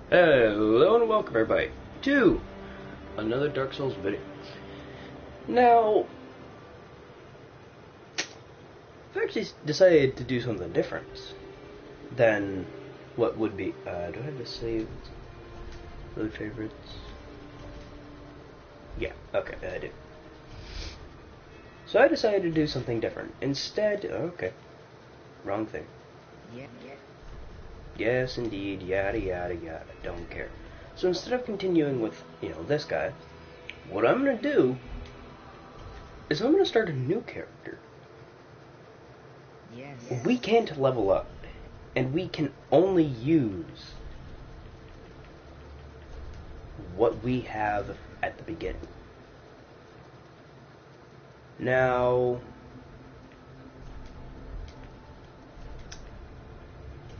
Hello and welcome everybody to another Dark Souls video. Now, I've actually decided to do something different than what would be. Do I have this saved? Load favorites? Yeah, okay, I do. So I decided to do something different. Instead, okay, wrong thing. Yeah. Yes, indeed, yada yada yada, don't care. So instead of continuing with, this guy, what I'm gonna do is I'm gonna start a new character. Yes. We can't level up, and we can only use what we have at the beginning. Now,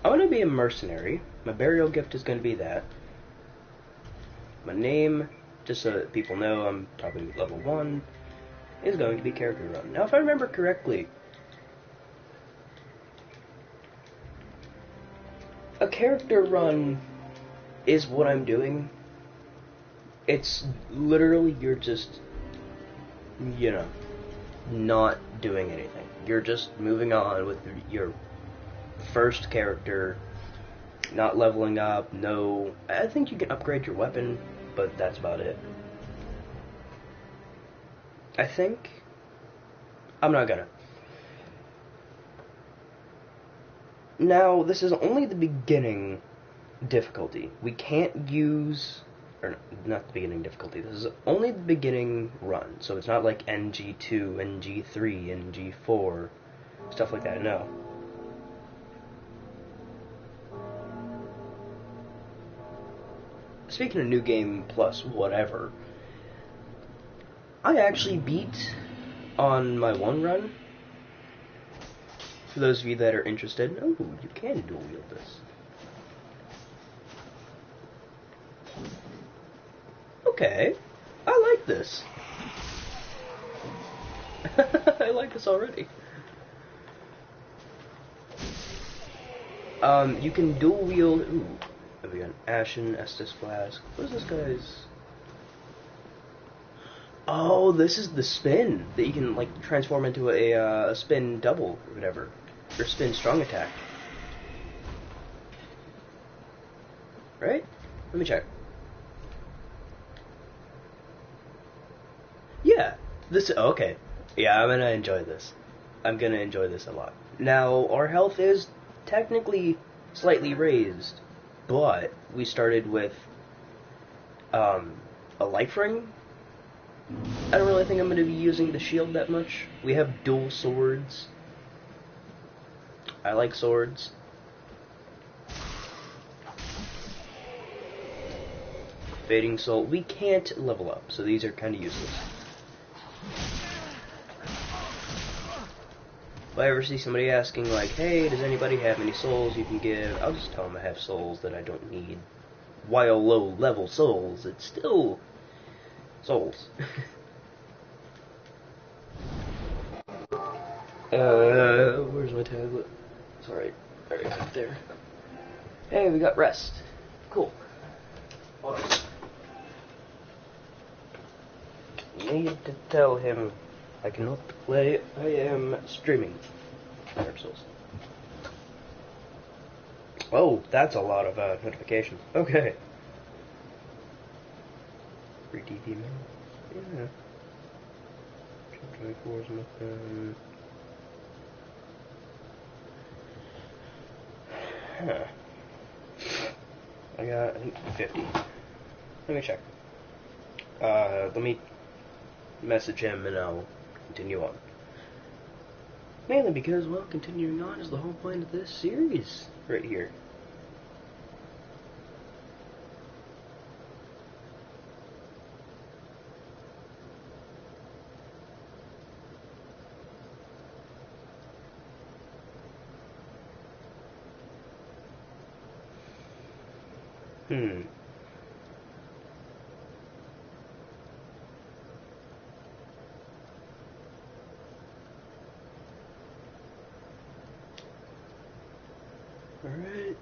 I'm gonna be a mercenary. My burial gift is gonna be that. My name, just so that people know I'm probably level 1, is going to be character run. Now, if I remember correctly, a character run is what I'm doing. It's literally you're just, not doing anything. You're just moving on with your first character, not leveling up, no... I think you can upgrade your weapon, but that's about it. I think... I'm not gonna. Now, this is only the beginning difficulty. We can't use... Or, not the beginning difficulty. This is only the beginning run. So it's not like NG2, NG3, NG4, stuff like that, no. Speaking of New Game Plus whatever, I actually beat on my one run. For those of you that are interested, oh, you can dual wield this. Okay, I like this. I like this already. You can dual wield. Ooh, we got an Ashen Estus Flask. What is this guy's? Oh, this is the spin that you can like transform into a spin double or whatever, or spin strong attack. Right? Let me check. Yeah, this, okay. Yeah, I'm gonna enjoy this. I'm gonna enjoy this a lot. Now, our health is technically slightly raised, but we started with, a life ring. I don't really think I'm gonna be using the shield that much. We have dual swords. I like swords. Fading Soul. We can't level up, so these are kind of useless. If I ever see somebody asking, like, hey, does anybody have any souls you can give? I'll just tell them I have souls that I don't need. While low-level souls, it's still souls. Where's my tablet? It's alright. Alright, up there. Hey, we got rest. Cool. Hold on. Need to tell him I cannot play. I am streaming Dark Souls. Oh, that's a lot of notifications. Okay. Free TV man. Yeah. 24 is nothing. Huh. I got, I think, 50. Let me check. Let me message him and I'll continue on. Mainly because, well, continuing on is the whole point of this series right here. Alright.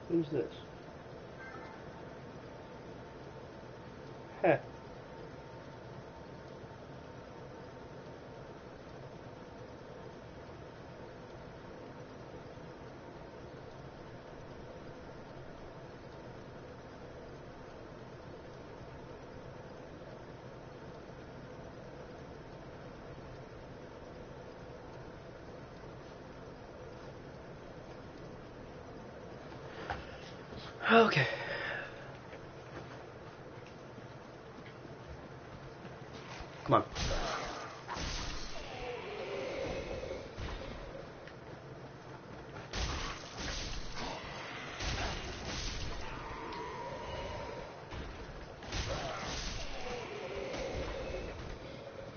Who's this? Heh. Okay. Come on.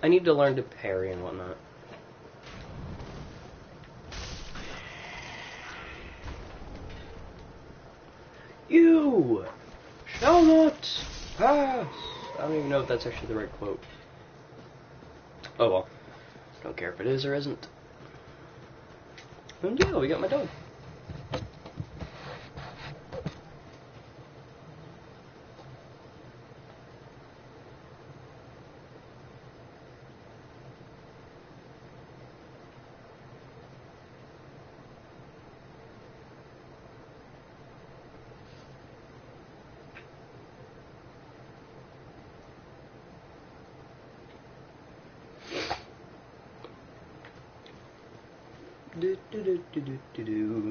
I need to learn to parry and whatnot. You shall not pass. I don't even know if that's actually the right quote. Oh well. Don't care if it is or isn't. And yeah, we got my dog.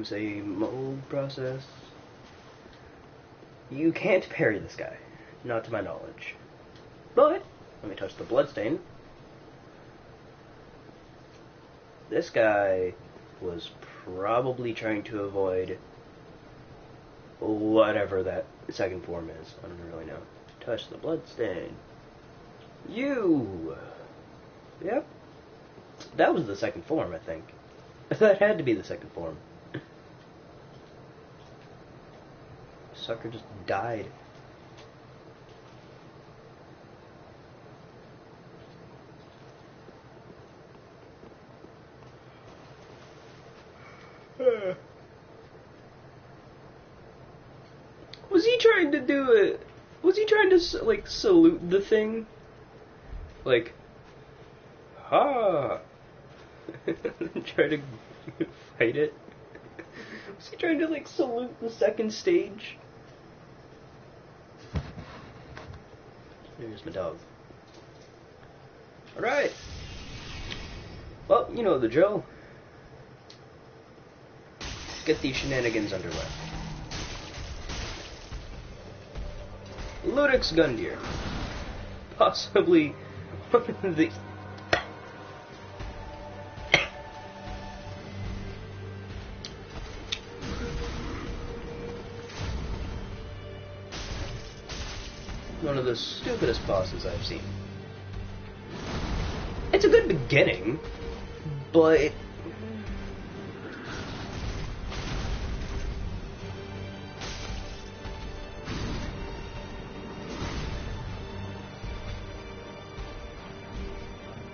Same old process. You can't parry this guy, not to my knowledge. But let me touch the bloodstain. This guy was probably trying to avoid whatever that second form is. I don't really know. Touch the bloodstain. You. Yep. That was the second form, I think. That had to be the second form. Sucker just died. Was he trying to do it? Was he trying to, like, salute the thing? Like, ha! Try to fight it? Was he trying to, like, salute the second stage? There's my dog. Alright. Well, you know the drill. Get these shenanigans underway. Ludix Gundyr. Possibly one of the... one of the stupidest bosses I've seen. It's a good beginning, but...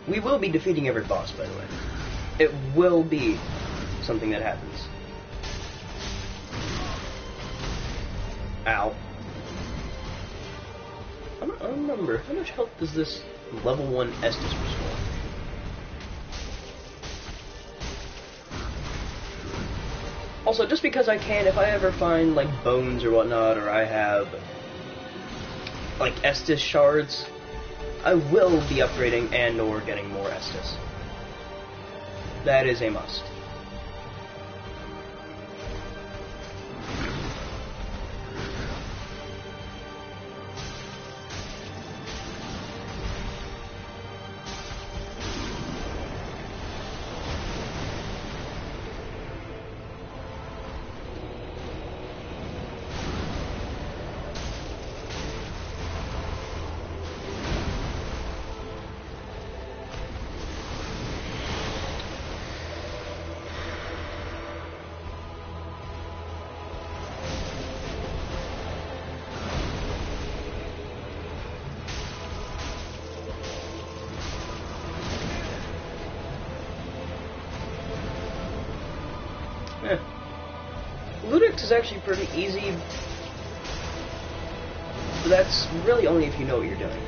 we will be defeating every boss, by the way. It will be something that happens. Ow. I don't remember. How much health does this level 1 Estus restore? Also, just because I can, if I ever find, like, bones or whatnot, or I have, like, Estus shards, I will be upgrading and or getting more Estus. That is a must. physics is actually pretty easy, but that's really only if you know what you're doing.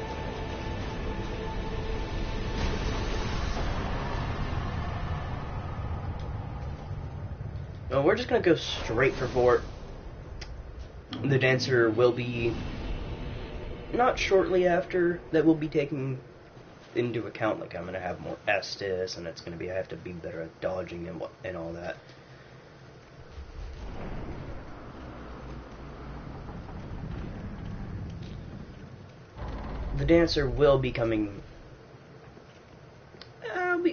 No, we're just gonna go straight for Vort. The dancer will be not shortly after. That will be taking into account, like, I'm gonna have more Estus, and it's gonna be, I have to be better at dodging and all that. The dancer will be coming,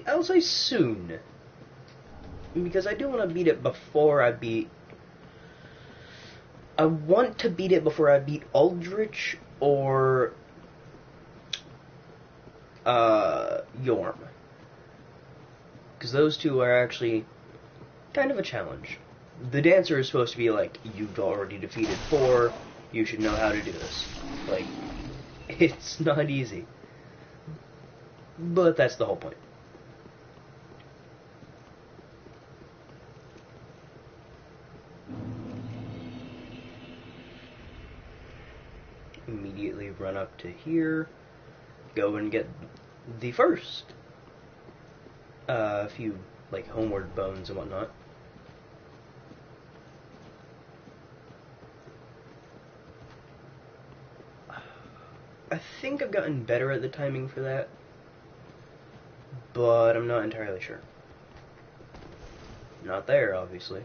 I'll say soon, because I do want to beat it before I beat, I want to beat it before I beat Aldrich or Yorm, because those two are actually kind of a challenge. The dancer is supposed to be like, you've already defeated 4, you should know how to do this. Like, it's not easy, but that's the whole point. Immediately run up to here, go and get the first few, like, homeward bones and whatnot. I think I've gotten better at the timing for that, but I'm not entirely sure. Not there, obviously.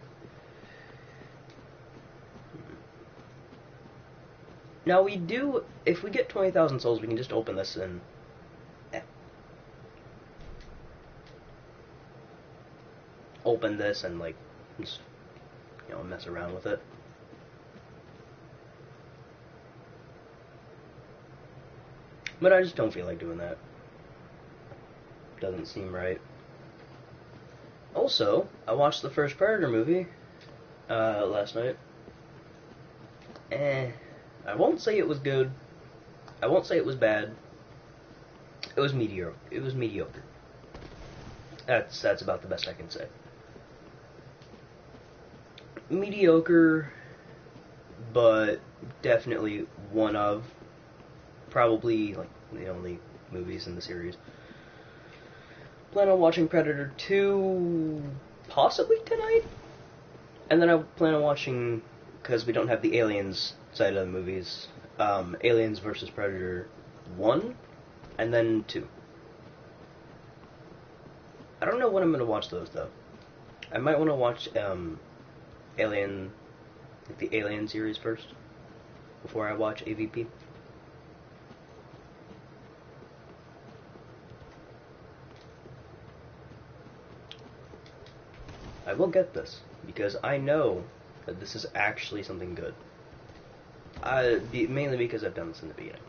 Now we do, if we get 20,000 souls, we can just open this and open this and, like, just, you know, mess around with it. But I just don't feel like doing that. Doesn't seem right. Also, I watched the first Predator movie last night. I won't say it was good. I won't say it was bad. It was mediocre. It was mediocre. That's about the best I can say. Mediocre, but definitely one of probably, like, the only movies in the series. Plan on watching Predator 2 possibly tonight, and then I plan on watching, because we don't have the Aliens side of the movies, Aliens vs. Predator 1, and then 2. I don't know when I'm going to watch those, though. I might want to watch Alien, like the Alien series first, before I watch AVP. I will get this, because I know that this is actually something good. Mainly because I've done this in the beginning.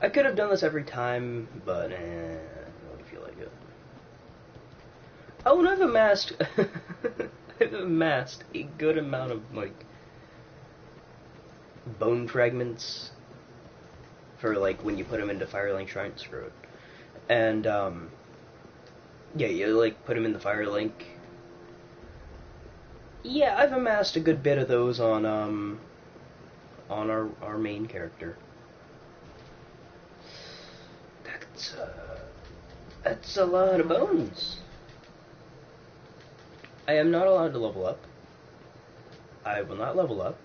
I could have done this every time, but I don't feel like it. Oh, and I've amassed a good amount of, like, bone fragments for, like, when you put them into Firelink Shrine. Screw it. And yeah, you, like, put them in the Firelink. Yeah, I've amassed a good bit of those on our main character. That's a lot of bones. I am not allowed to level up. I will not level up.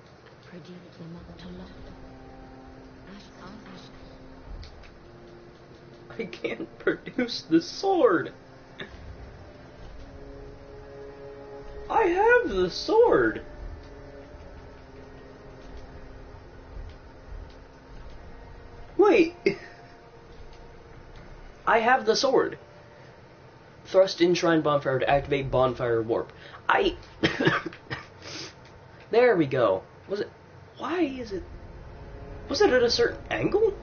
I can't produce the sword. I have the sword. Wait. I have the sword. Thrust in Shrine Bonfire to activate Bonfire Warp. There we go. Was it... Why is it... Was it at a certain angle?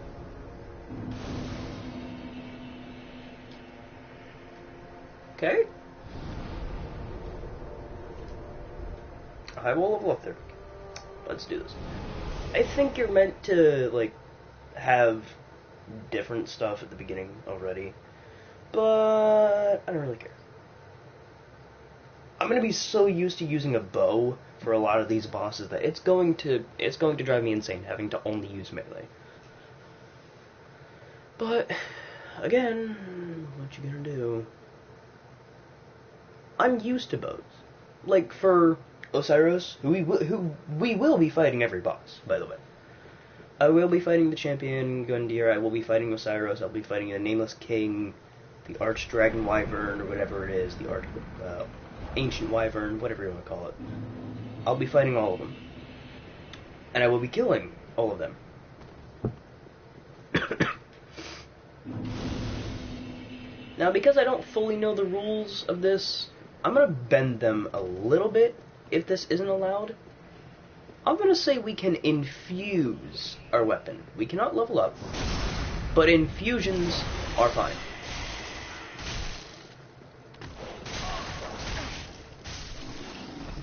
Okay. I will level up there. Let's do this. I think you're meant to, like, have different stuff at the beginning already, but I don't really care. I'm gonna be so used to using a bow for a lot of these bosses that it's going to drive me insane having to only use melee. But again, what you gonna do? I'm used to both. Like for Osiris, who we will be fighting every boss, by the way. I will be fighting the champion Gundyr, I will be fighting Osiris, I'll be fighting the Nameless King, the Archdragon Wyvern, or whatever it is, the Ancient Wyvern, whatever you want to call it. I'll be fighting all of them. And I will be killing all of them. Now, because I don't fully know the rules of this, I'm going to bend them a little bit if this isn't allowed. I'm going to say we can infuse our weapon. We cannot level up, but infusions are fine.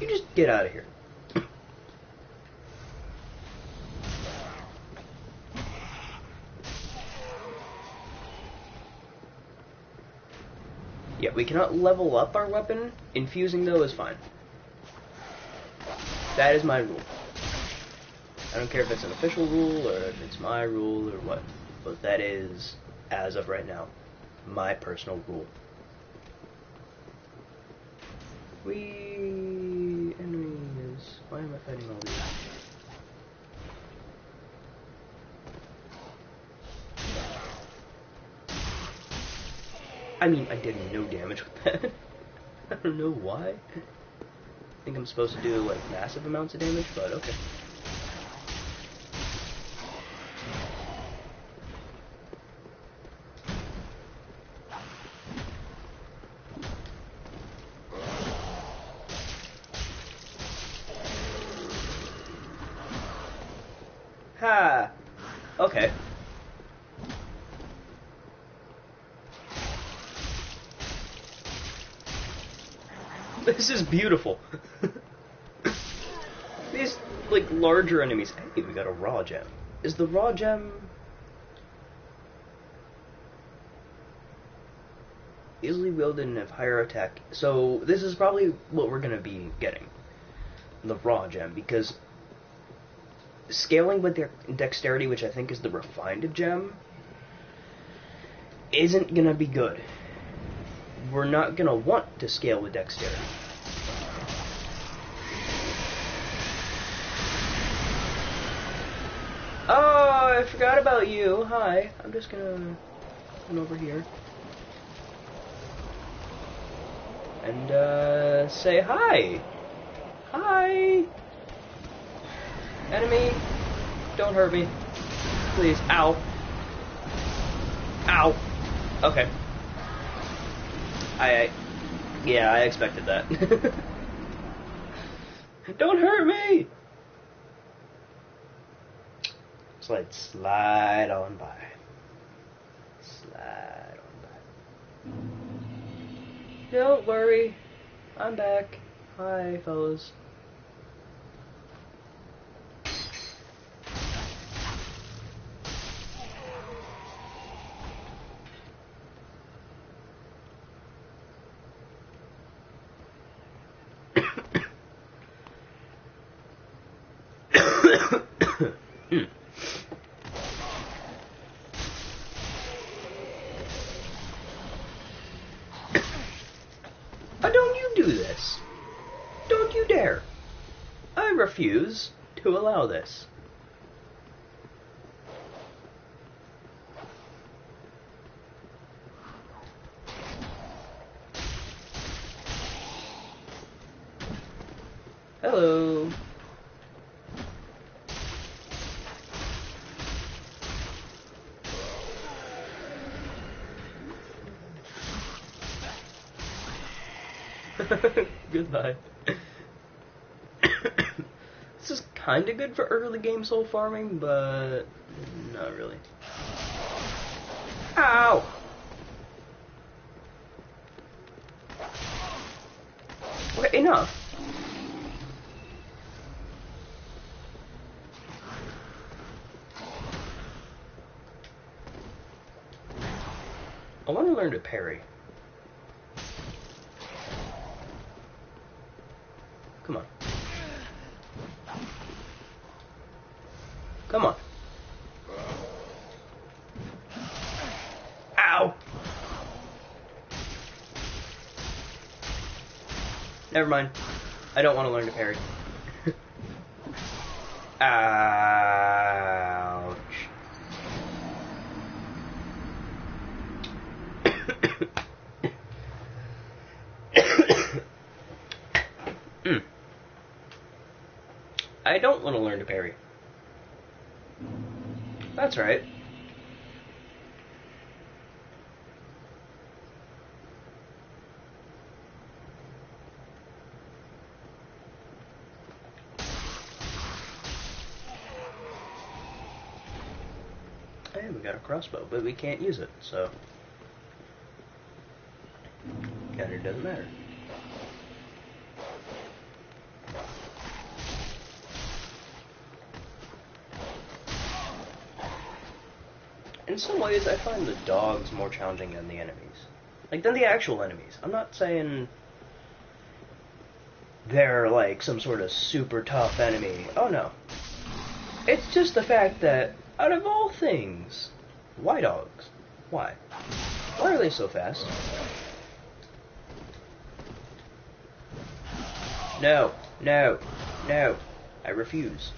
You just get out of here. Yeah, we cannot level up our weapon. Infusing, though, is fine. That is my rule. I don't care if it's an official rule, or if it's my rule, or what. But that is, as of right now, my personal rule. Enemies. Why am I fighting all these? I mean, I did no damage with that. I don't know why. I think I'm supposed to do, like, massive amounts of damage, but okay. Ha! Okay. This is beautiful. These, like, larger enemies. Hey, we got a raw gem. Is the raw gem easily wielded and have higher attack? So, this is probably what we're gonna be getting. The raw gem, because scaling with their dexterity, which I think is the refined gem, isn't gonna be good. We're not gonna want to scale with dexterity. Oh, I forgot about you. Hi. I'm just gonna come over here. And, say hi. Hi. Enemy, don't hurt me. Please. Ow. Ow. Okay. Yeah, I expected that. Don't hurt me! So let's slide on by. Slide on by. Don't worry. I'm back. Hi, fellas. Why don't you do this? Don't you dare. I refuse to allow this. Hello. Goodbye. This is kind of good for early game soul farming, but not really. Ow! Okay, enough. I want to learn to parry. Come on. Come on. Ow! Never mind. I don't want to learn to parry. Ouch. I don't want to learn to parry. That's right. Hey, we got a crossbow, but we can't use it, so kinda doesn't matter. In some ways, I find the dogs more challenging than the enemies. Like, than the actual enemies. I'm not saying they're, like, some sort of super tough enemy. Oh, no. It's just the fact that, out of all things, why dogs? Why? Why are they so fast? No, no, no. I refuse.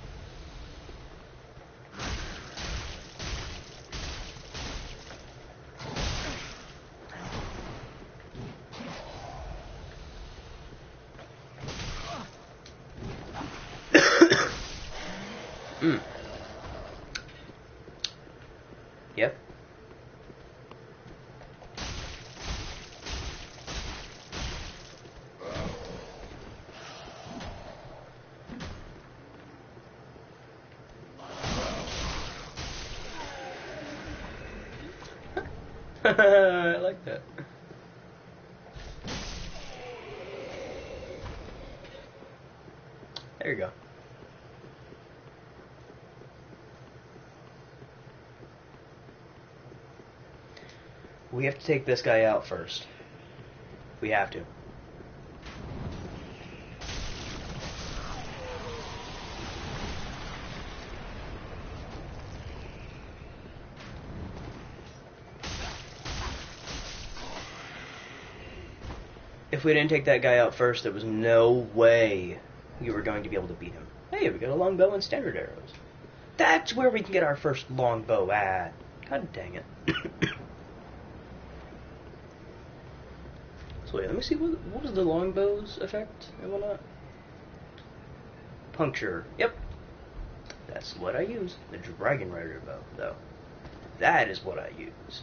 Yep. I like that. There you go. We have to take this guy out first. We have to. If we didn't take that guy out first, there was no way we were going to be able to beat him. Hey, we got a longbow and standard arrows. That's where we can get our first longbow at. God dang it. So wait, let me see, what was the longbow's effect and whatnot? Puncture. Yep. That's what I use. The Dragon Rider bow, though. That is what I use.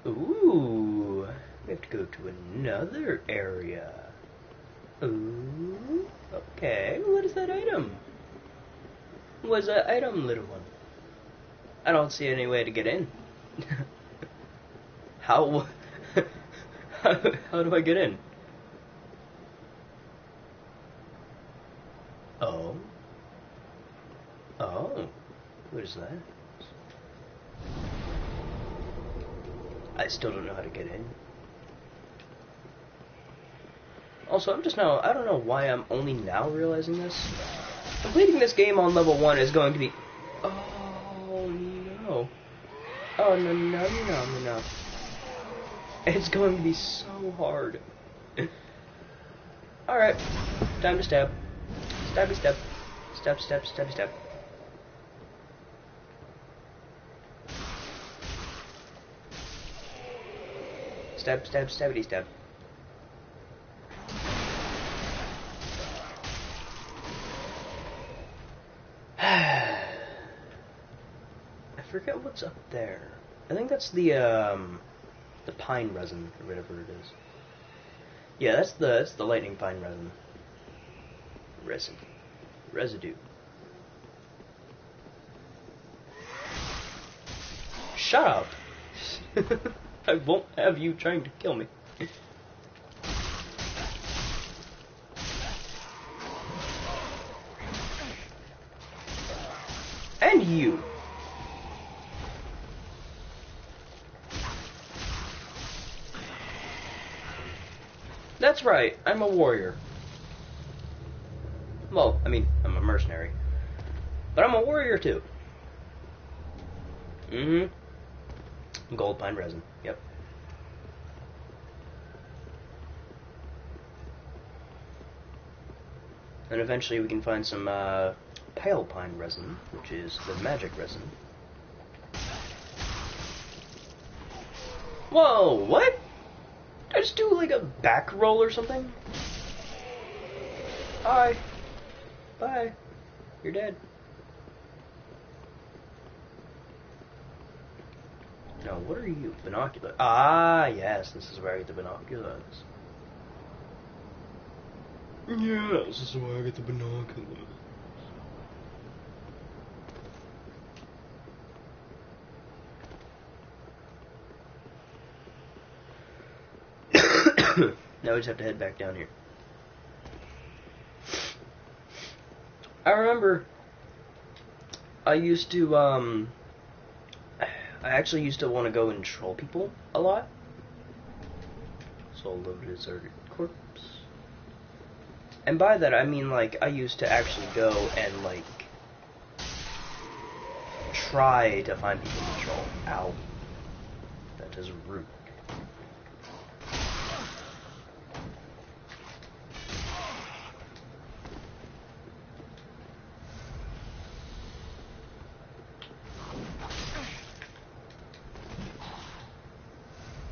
Ooh, we have to go to another area. Ooh, okay, what is that item? What's that item, little one? I don't see any way to get in. How, how do I get in? Oh. Oh, what is that? I still don't know how to get in. Also, I don't know why I'm only now realizing this. Completing this game on level 1 is going to be... Oh, no. Oh, no, no, no, no, no. It's going to be so hard. Alright, time to stab. Stabby stab. Stab, stab, stabby stab. Stab, stab, stabbity stab. I forget what's up there. I think that's the pine resin, or whatever it is. Yeah, that's the lightning pine resin. Residue. Shut up! I won't have you trying to kill me. And you. That's right, I'm a warrior. Well, I mean, I'm a mercenary. But I'm a warrior too. Mm-hmm. Gold pine resin, yep. And eventually we can find some pale pine resin, which is the magic resin. Whoa, what? Did I just do like a back roll or something? Hi. Bye. You're dead. No, what are you? Binoculars. Ah, yes, this is where I get the binoculars. Yes, this is where I get the binoculars. Now we just have to head back down here. I remember I used to, I actually used to want to go and troll people a lot. Soul of a deserted corpse. And by that I mean, like, I used to actually go and, like, try to find people to troll. Ow. That is rude.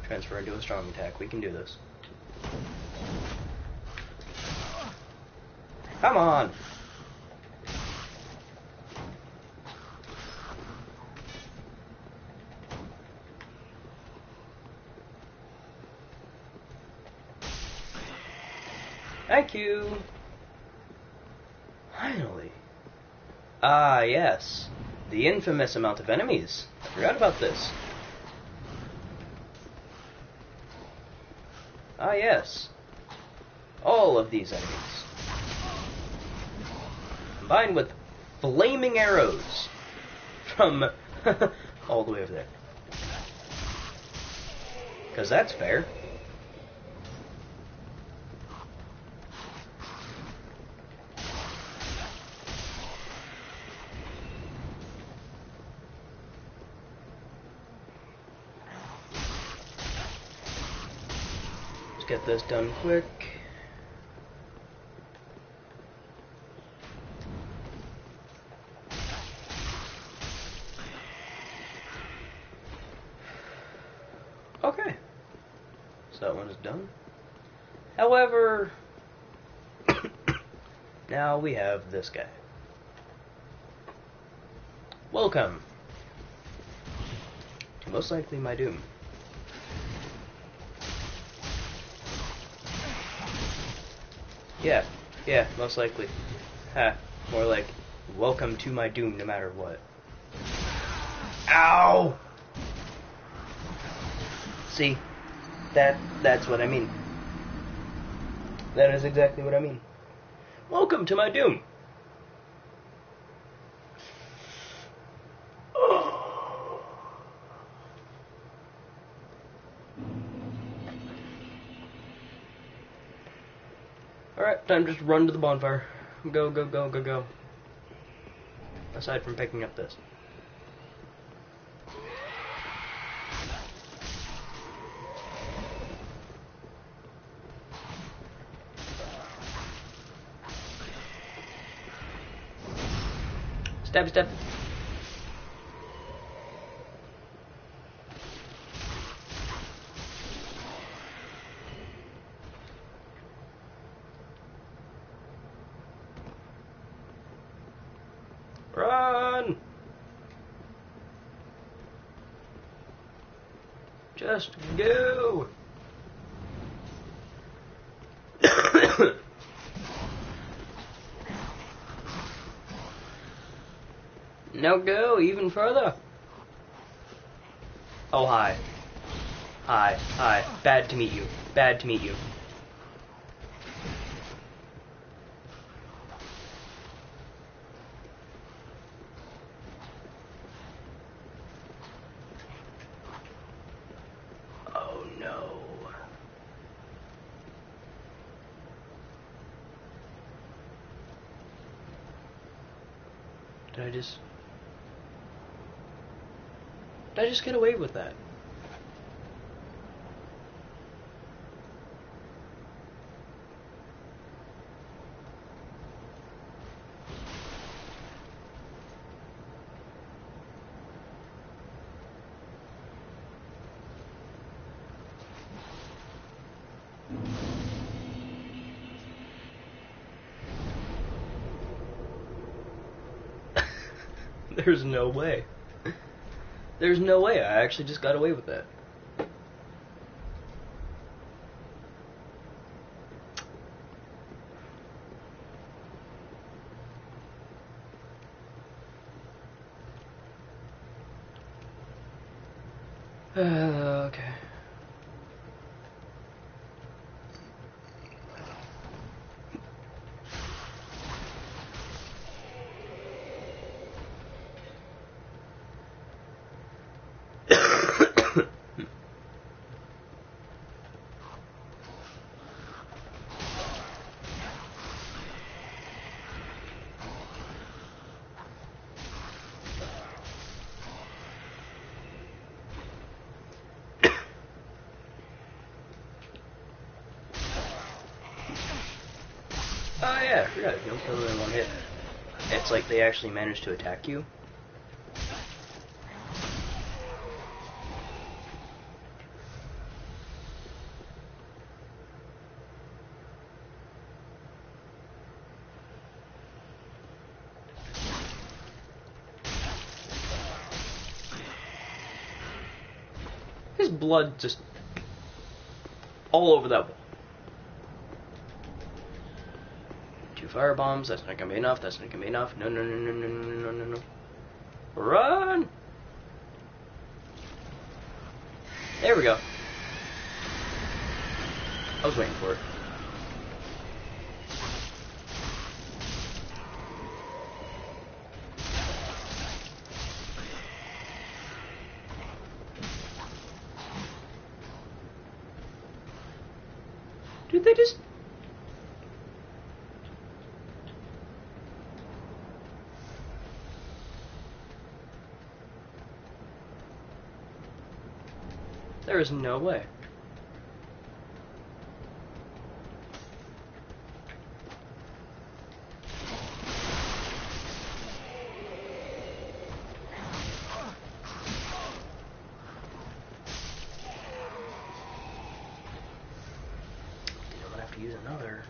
Transfer into a strong attack. We can do this. Come on! Thank you! Finally. Ah, yes. The infamous amount of enemies. I forgot about this. Ah, yes. All of these enemies. Combined with flaming arrows from all the way over there. Because that's fair. Let's get this done quick. Okay. So that one is done. However, now we have this guy. Welcome to most likely my doom. Yeah, most likely. Ha, more like, welcome to my doom no matter what. Ow! See, that's what I mean. That is exactly what I mean. Welcome to my doom. Alright, time to just run to the bonfire. Go, go, go, go, go. Aside from picking up this. Stab, stab. Run! Just go! Now go even further. Oh, hi. Hi, hi. Bad to meet you. Bad to meet you. Oh, no. Did I just get away with that? There's no way. There's no way I actually just got away with that. Okay. Oh yeah, I forgot. You don't kill them in one hit. It's like they actually managed to attack you. His blood just all over that wall. 2 firebombs, that's not gonna be enough, that's not gonna be enough. No, no, no, no, no, no, no, no, no. Run! There we go. I was waiting for it. Dude, they just... There is no way. I'm gonna have to use another.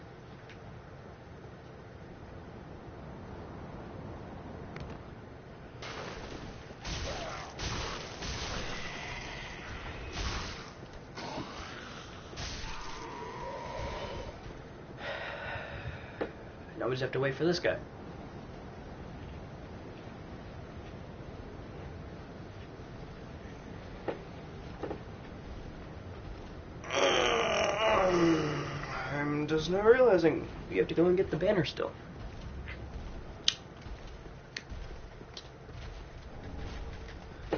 Now we just have to wait for this guy. I'm just not realizing we have to go and get the banner still.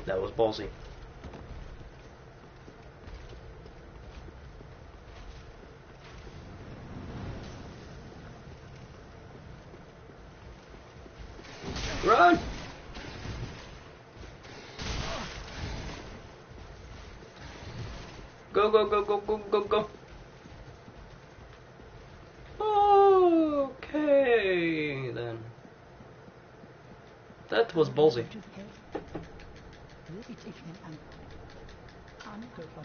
That was ballsy. Run! Go, go, go, go, go, go, go. Okay, then. That was ballsy.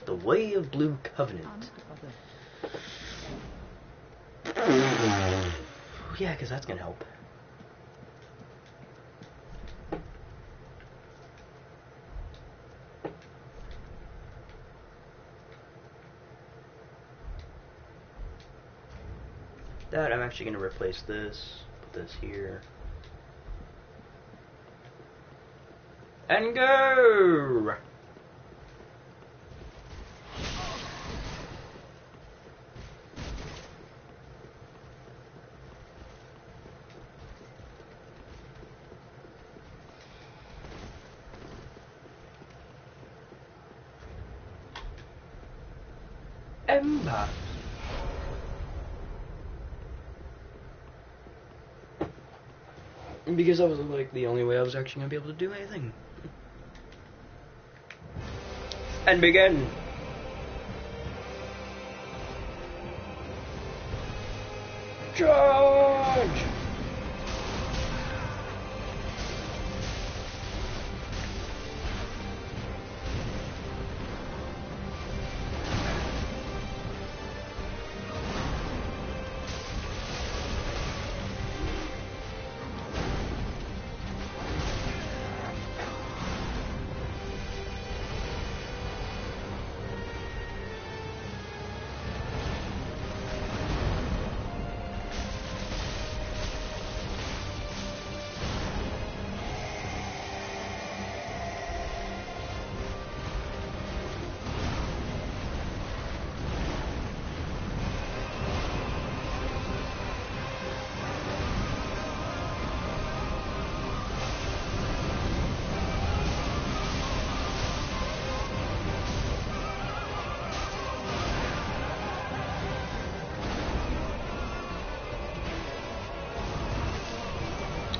The Way of Blue Covenant. Yeah, because that's gonna help. That, I'm actually going to replace this, put this here, and go! Ember. Because that was like the only way I was actually gonna be able to do anything. And begin. Charge!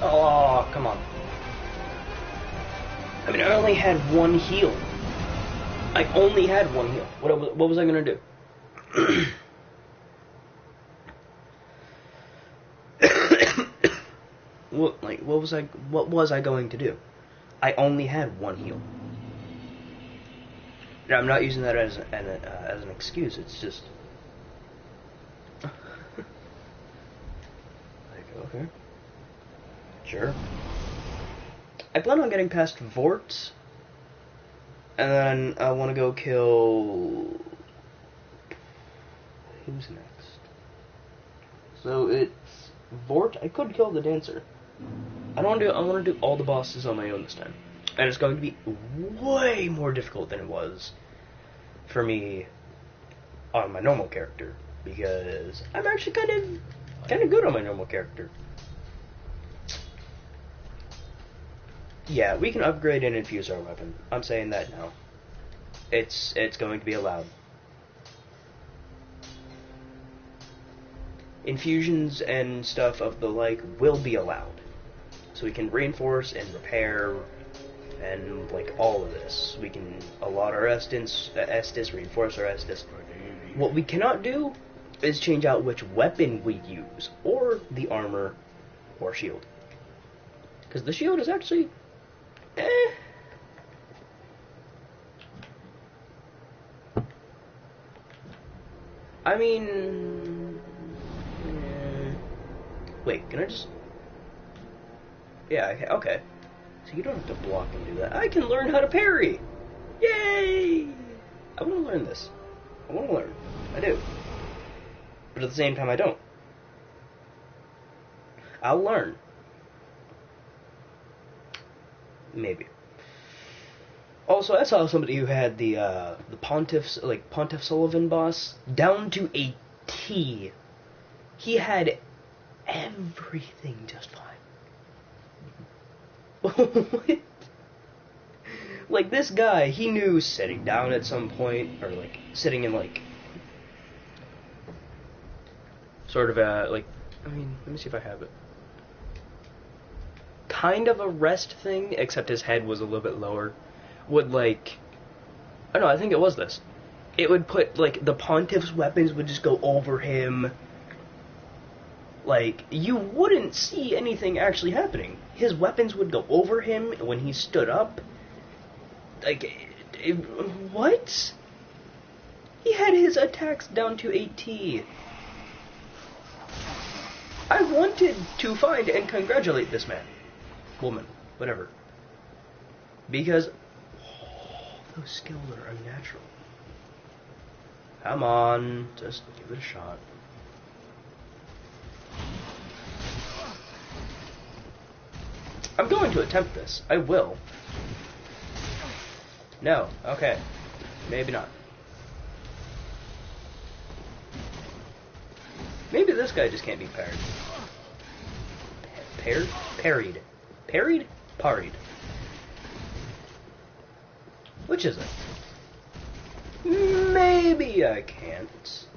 Oh, come on. I mean, I only had one heal. I only had one heal. What was I gonna do? What was I going to do? I only had one heal. Now, I'm not using that as an excuse. It's just like, okay. Sure. I plan on getting past Vort, and then I want to go kill... Who's next? So it's Vort. I could kill the Dancer. I want to do all the bosses on my own this time, and it's going to be way more difficult than it was for me on my normal character, because I'm actually kind of good on my normal character. Yeah, we can upgrade and infuse our weapon. I'm saying that now. It's going to be allowed. Infusions and stuff of the like will be allowed. So we can reinforce and repair and like all of this. We can allot our Estus, reinforce our Estus. What we cannot do is change out which weapon we use, or the armor, or shield. Because the shield is actually... I mean... Wait, can I just... Yeah, okay. So you don't have to block and do that. I can learn how to parry! Yay! I want to learn this. I want to learn. I do. But at the same time, I don't. I'll learn. Maybe. Also, I saw somebody who had the Pontiff Sullivan boss down to a T. He had everything just fine. What? Like, this guy, he knew sitting down at some point, or like sitting in like sort of a like. I mean, let me see if I have it. Kind of a rest thing, except his head was a little bit lower, would like... I don't know, I think it was this. It would put, like, the Pontiff's weapons would just go over him. Like, you wouldn't see anything actually happening. His weapons would go over him when he stood up. Like, what? He had his attacks down to a T. I wanted to find and congratulate this man. Woman, whatever. Because those skills are unnatural. Come on, just give it a shot. I'm going to attempt this. I will. No, okay. Maybe not. Maybe this guy just can't be parried. Parried. Parried? Parried. Which is it? Maybe I can't.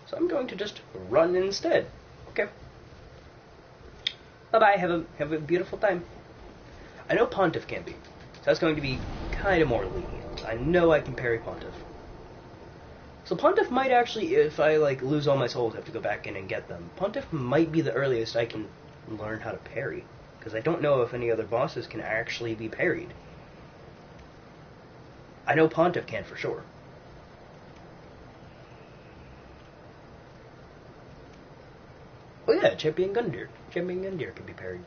So I'm going to just run instead. Okay. Bye-bye, have a beautiful time. I know Pontiff can be, so that's going to be kind of more lenient. I know I can parry Pontiff. So Pontiff might actually, if I like lose all my souls, have to go back in and get them. Pontiff might be the earliest I can learn how to parry, because I don't know if any other bosses can actually be parried. I know Pontiff can for sure. Oh yeah, Champion Gundyr. Champion Gundyr can be parried.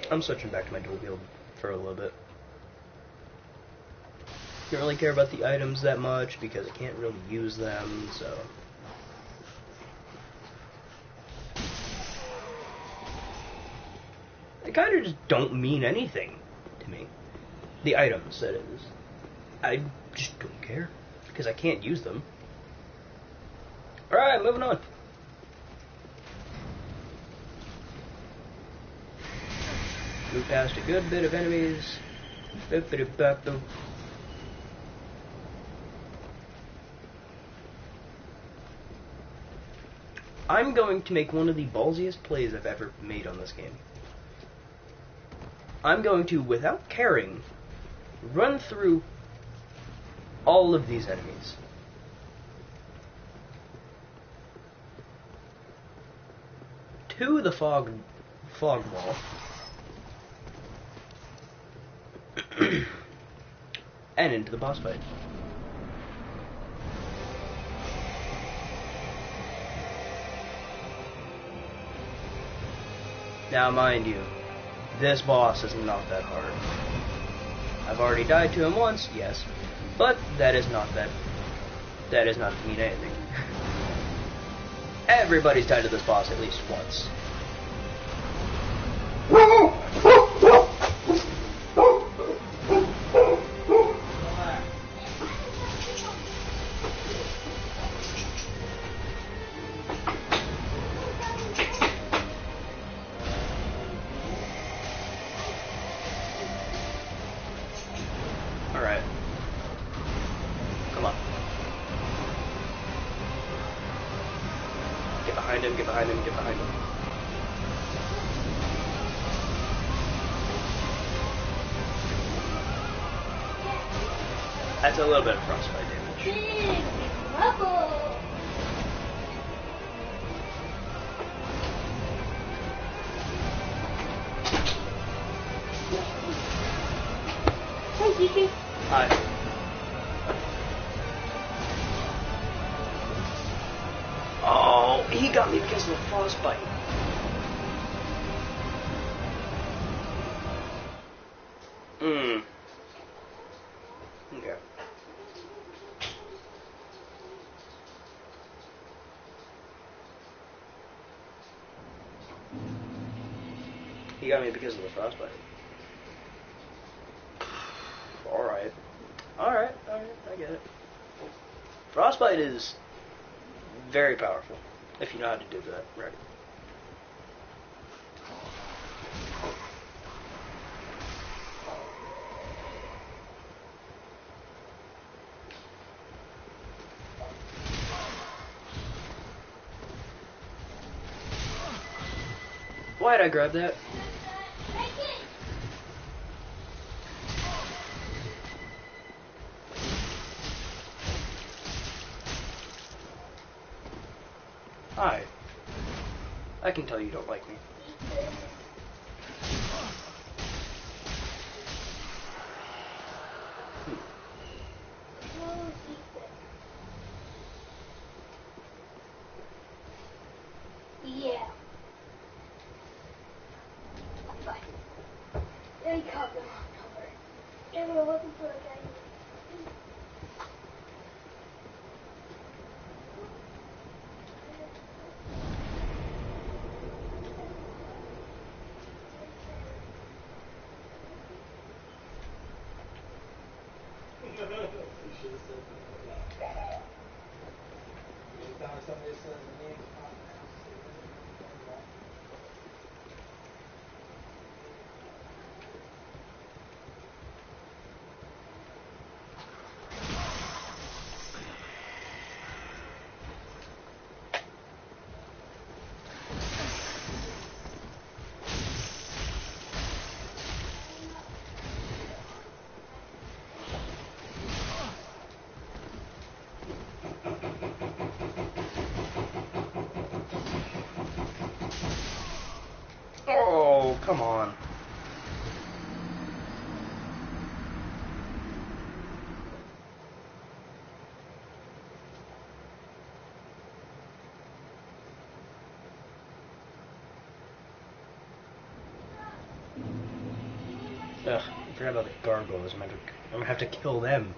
I'm switching back to my dual wield for a little bit. Don't really care about the items that much because I can't really use them, so... They kind of just don't mean anything to me. The items, that is. I just don't care, because I can't use them. Alright, moving on. Move past a good bit of enemies. I'm going to make one of the ballsiest plays I've ever made on this game. I'm going to, without caring, run through all of these enemies. To the fog wall. And into the boss fight. Now, mind you, this boss is not that hard. I've already died to him once, yes, but that does not mean anything. Everybody's died to this boss at least once. Alright. Come on. Get behind him, get behind him, get behind him. That's a little bit of frostbite damage. Big trouble. Hi, Kiki. Hi. Oh, he got me because of the frostbite. Okay. He got me because of the frostbite. Alright. Alright, I get it. Frostbite is very powerful, if you know how to do that right. Why'd I grab that? Hi. I can tell you don't like me. Yeah. Fine. They caught them on cover. They were looking for a guy. come on. Ugh, I forgot about the gargoyles. I'm gonna have to kill them.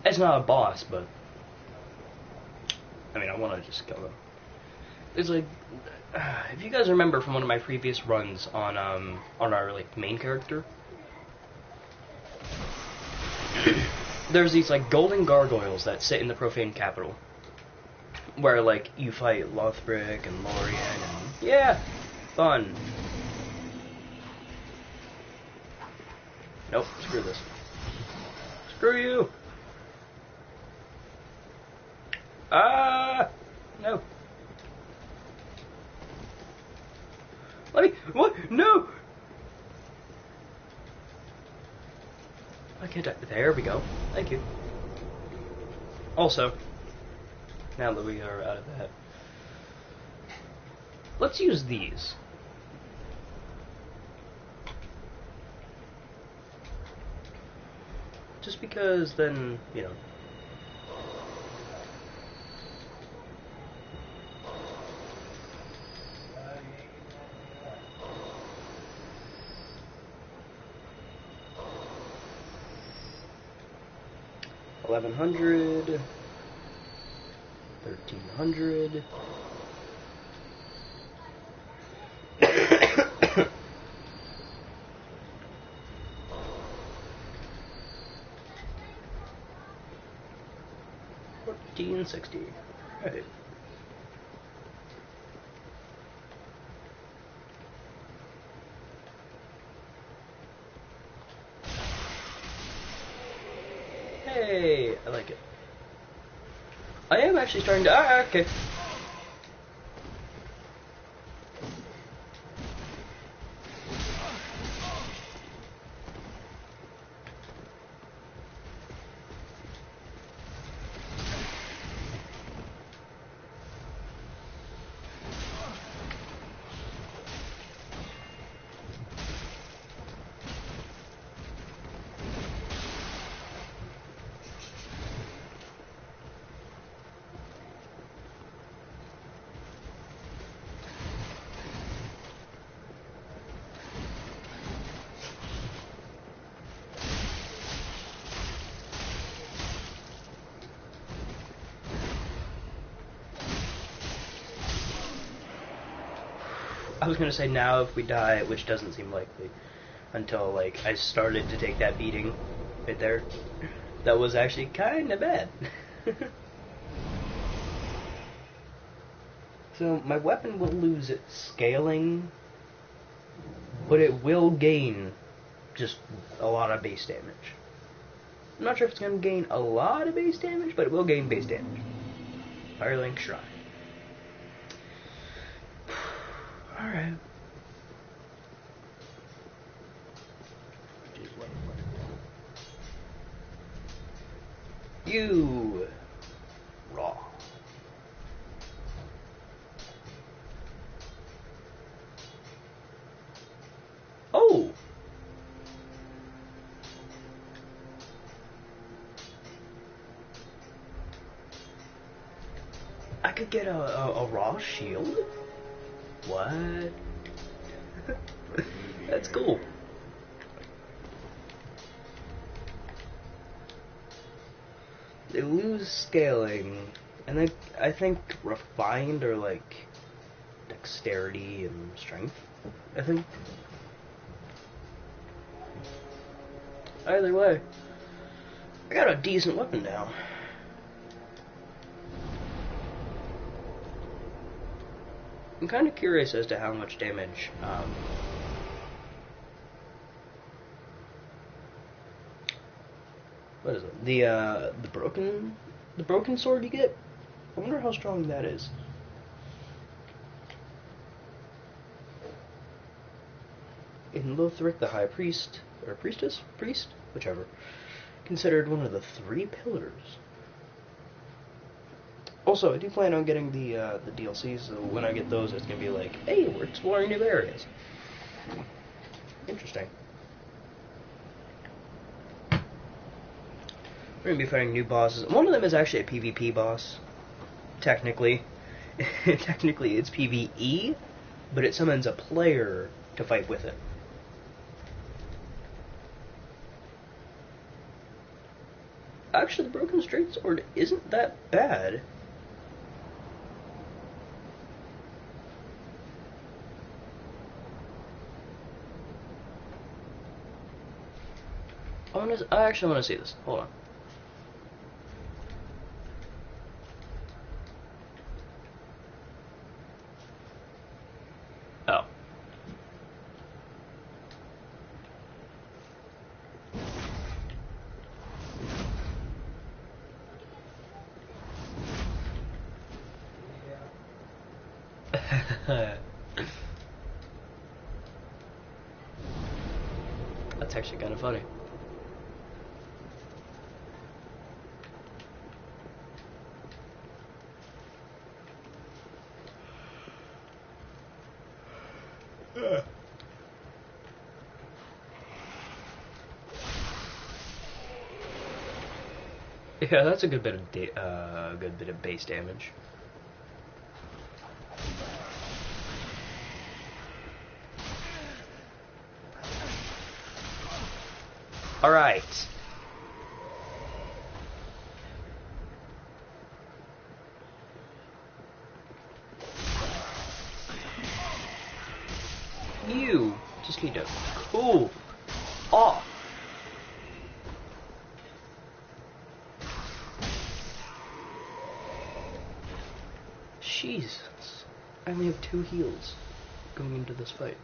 It's not a boss, but I mean, I want to just kill them. It's like, if you guys remember from one of my previous runs on our like main character, there's these like golden gargoyles that sit in the profane capital, where like you fight Lothric and Lorien and yeah, fun. Nope, screw this. Screw you! No. Let me, what? No! I can't, there we go. Thank you. Also, now that we are out of that, let's use these. Just because then, you know. $1,100, $1,300. $1,460. Right. Hey, I like it. I am actually starting to. Okay. I was gonna say now if we die, which doesn't seem likely, until like I started to take that beating right there. That was actually kind of bad. So my weapon will lose its scaling, but it will gain just a lot of base damage. I'm not sure if it's gonna gain a lot of base damage, but it will gain base damage. Firelink Shrine. Alright. You raw. Oh. I could get a raw shield? What? That's cool. They lose scaling, and I think refined or like dexterity and strength. I think. Either way, I got a decent weapon now. I'm kind of curious as to how much damage. What is it? The broken sword you get? I wonder how strong that is. In Lothric, the High Priest, or Priestess? Priest? Whichever. Considered one of the 3 pillars. Also, I do plan on getting the DLCs, so when I get those, it's gonna be like, hey, we're exploring new areas. Interesting. We're gonna be fighting new bosses. One of them is actually a PvP boss. Technically. Technically it's PvE, but it summons a player to fight with it. Actually, the Broken Straight Sword isn't that bad. I actually want to see this. Hold on. Oh. That's actually kind of funny. Yeah, that's a good bit of base damage. All right. You just need to cool off. Jesus. I only have 2 heals going into this fight.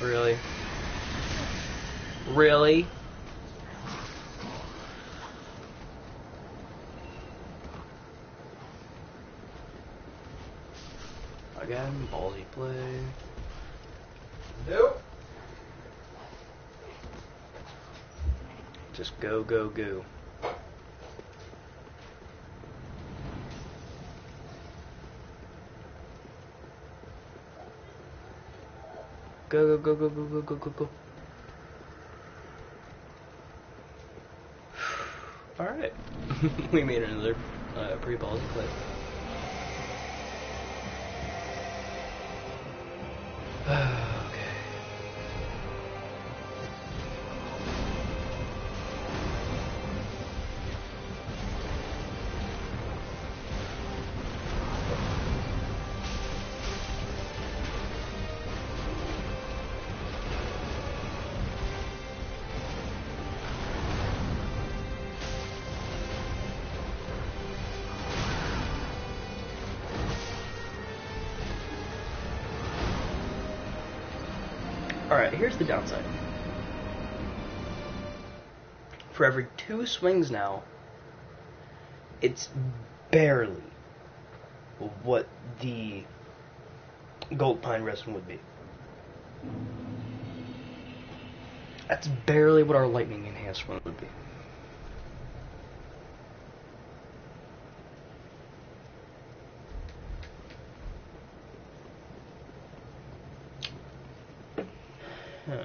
Really? Really? Again, ballsy play. Nope. Just go, go, go. Go, go, go, go, go, go, go, go, go. Alright. We made another pretty ballsy play. Okay. Alright, here's the downside. For every 2 swings now, it's barely what the Gold Pine Resin would be. That's barely what our Lightning Enhanced one would be. Huh.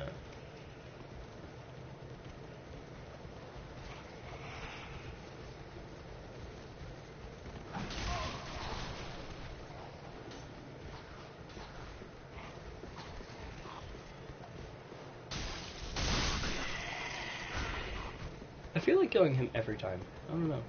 I feel like killing him every time. I don't know.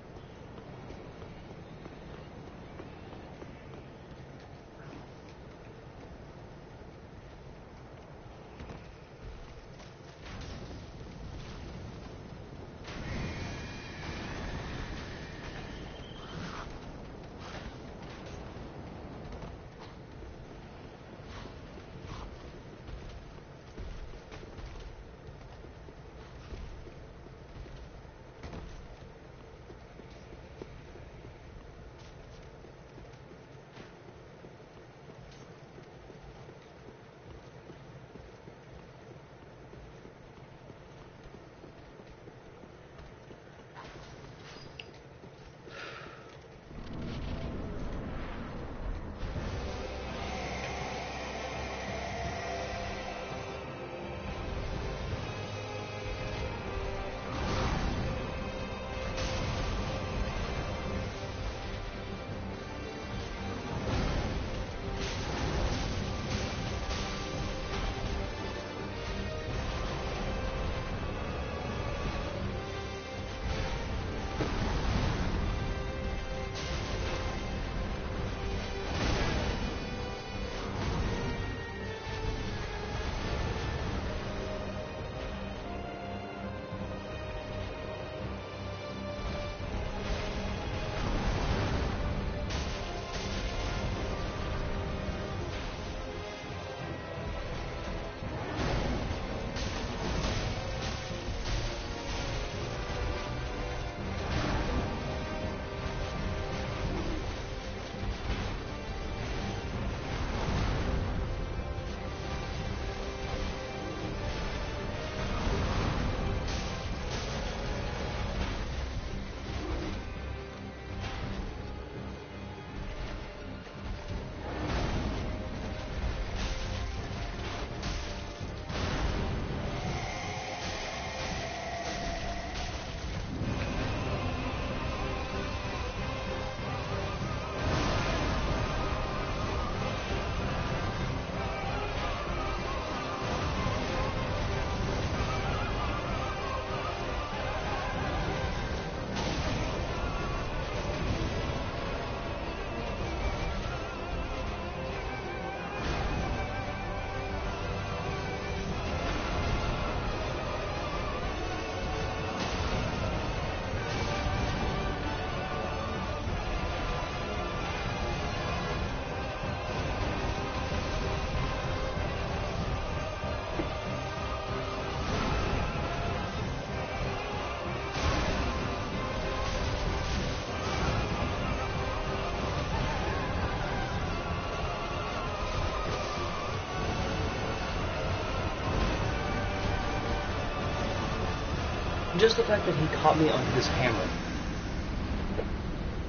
Just the fact that he caught me on his hammer.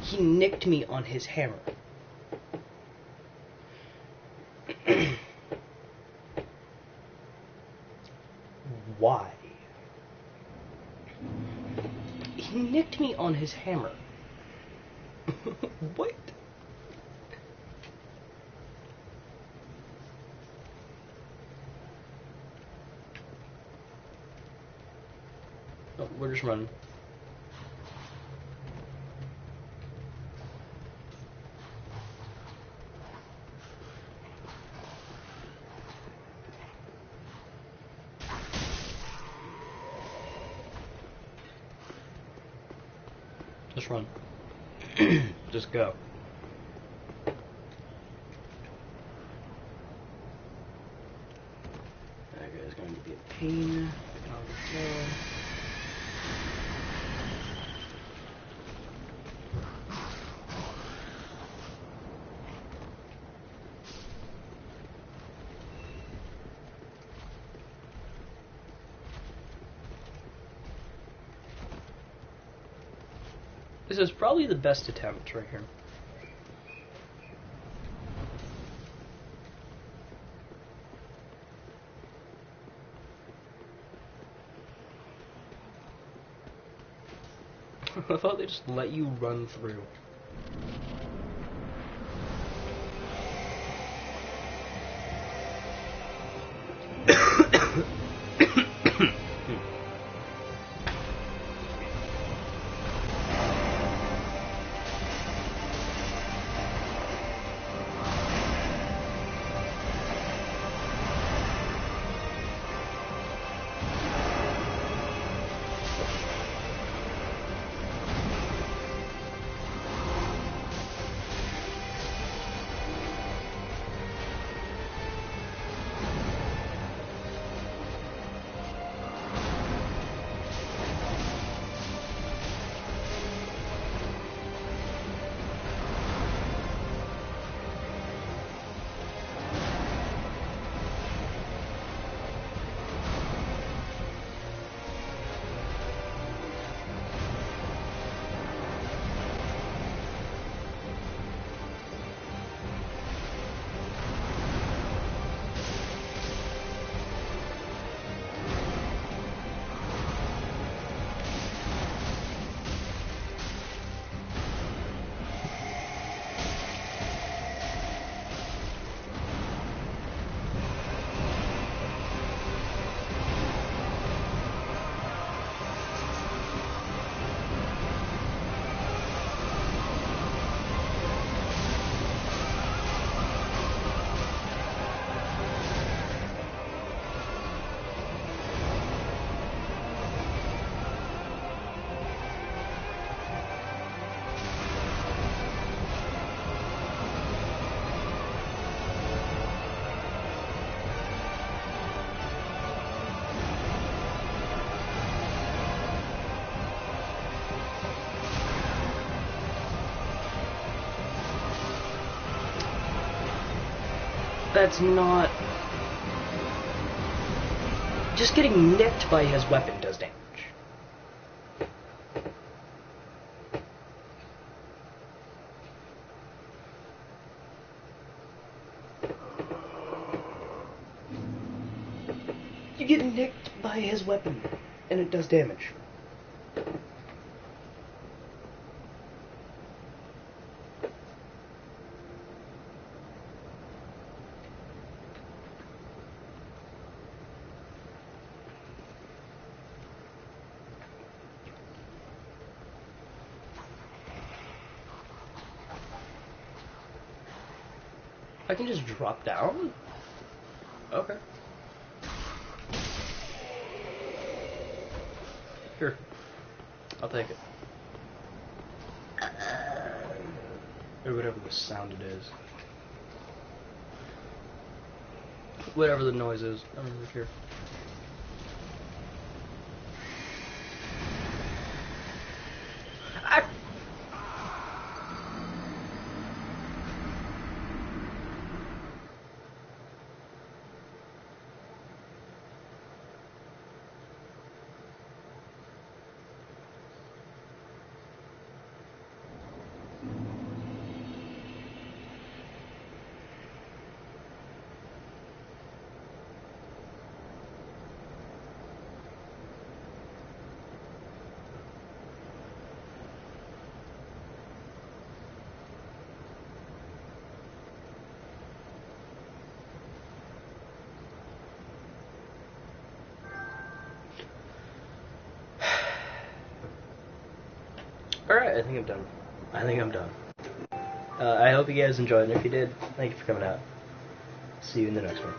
He nicked me on his hammer. Why? He nicked me on his hammer. What? Oh, we're just running. Just run. Just go. That guy's going to be a pain. I can already tell. This is probably the best attempt right here. I thought they just let you run through. That's not... Just getting nicked by his weapon does damage. You get nicked by his weapon, and it does damage. I can just drop down? Okay. Here. I'll take it. Or whatever the sound it is. Whatever the noise is. I'm over here. Ah! Alright, I think I'm done. I hope you guys enjoyed, and if you did, thank you for coming out. See you in the next one.